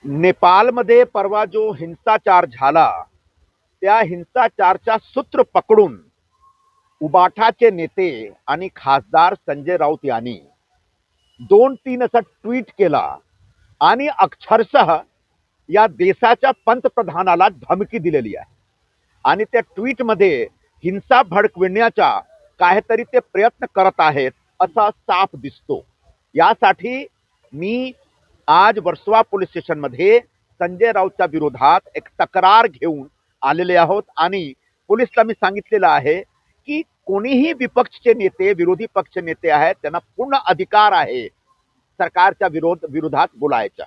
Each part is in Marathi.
नेपाळमध्ये परवा जो हिंसाचार झाला त्या हिंसाचारचा सूत्र पकडून उबाठाचे नेते आणि खासदार संजय राऊत यांनी 2-3 असा ट्विट केला आणि अक्षरशः या देशाच्या पंतप्रधानाला धमकी दिलेली आहे आणि त्या ट्विटमध्ये हिंसा भडकविण्याचा काहीतरी ते प्रयत्न करत आहेत असा साफ दिसतो। यासाठी मी आज वर्सोवा पोलीस स्टेशनमध्ये संजय राऊतच्या विरोधात एक तक्रार घेऊन आलेले आहोत आणि पोलिसला मी सांगितलेलं आहे की कोणीही विपक्षचे नेते विरोधी पक्ष नेते आहेत त्यांना पूर्ण अधिकार आहे सरकारच्या विरोधात बोलायचा,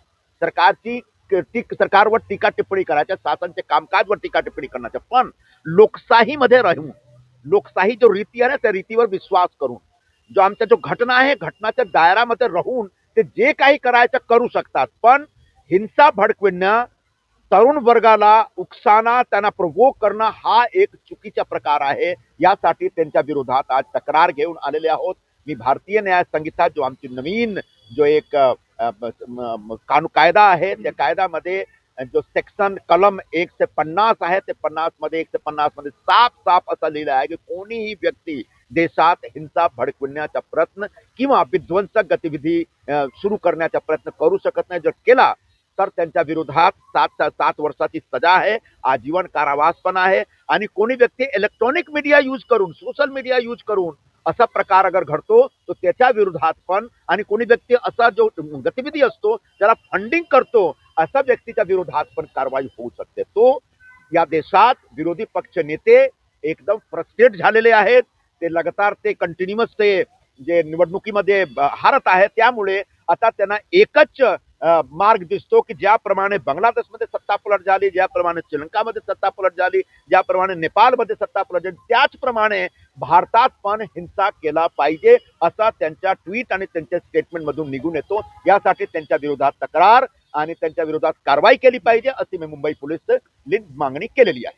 सरकारवर टीका टिप्पणी करायच्या, शासनाचे कामकाजवर टीका टिप्पणी करण्याच्या, पण लोकशाहीमध्ये राहून लोकशाही जो रीती आहे ना त्या रीतीवर विश्वास करून जो आमच्या जो घटना आहे घटनाच्या दायरामध्ये राहून ते जे काही करायचं करू शकतात, पण हिंसा भडकविणं, तरुण वर्गाला उकसाना त्यांना प्रोवोक करणं हा एक चुकीचा प्रकार आहे। यासाठी त्यांच्या विरोधात आज तक्रार घेऊन आलेले आहोत। मी भारतीय न्याय संहिता जो आमची नवीन जो एक कायदा आहे त्या कायद्यामध्ये जो सेक्शन कलम 150 आहे ते 50 मध्ये 150 मध्ये साफ असं लिहिलं आहे की कोणीही व्यक्ती देशात हिंसा भडकविण्याचा प्रयत्न किंवा विध्वंसक गतिविधी सुरू करण्याचा प्रयत्न करू शकत नाही। जर केला तर त्यांच्या विरोधात 7 वर्षाची सजा आहे, आजीवन कारावास पण आहे आणि कोणी व्यक्ती इलेक्ट्रॉनिक मीडिया यूज करून सोशल मीडिया यूज करून असा प्रकार अगर घडतो तो त्याच्या विरोधात पण आणि कोणी व्यक्ती असा जो गतिविधी असतो त्याला फंडिंग करतो अशा व्यक्तीच्या विरोधात पण कारवाई होऊ शकते। तो या देशात विरोधी पक्ष नेते एकदम फ्रस्ट्रेट झालेले आहेत, ते लगातार ते कंटिन्युअस ते जे निवडणुकीमध्ये हारत आहे त्यामुळे आता त्यांना एकच मार्ग दिसतो की ज्याप्रमाणे बांगलादेशमध्ये सत्तापलट झाली, ज्याप्रमाणे श्रीलंकामध्ये सत्तापलट झाली, ज्याप्रमाणे नेपाळमध्ये सत्तापलट झाली, त्याचप्रमाणे भारतात पण हिंसा केला पाहिजे असा त्यांच्या ट्विट आणि त्यांच्या स्टेटमेंट मधून निघून येतो। यासाठी त्यांच्या विरोधात तक्रार आणि त्यांच्या विरोधात कारवाई केली पाहिजे अशी मी मुंबई पोलीस मागणी केलेली आहे।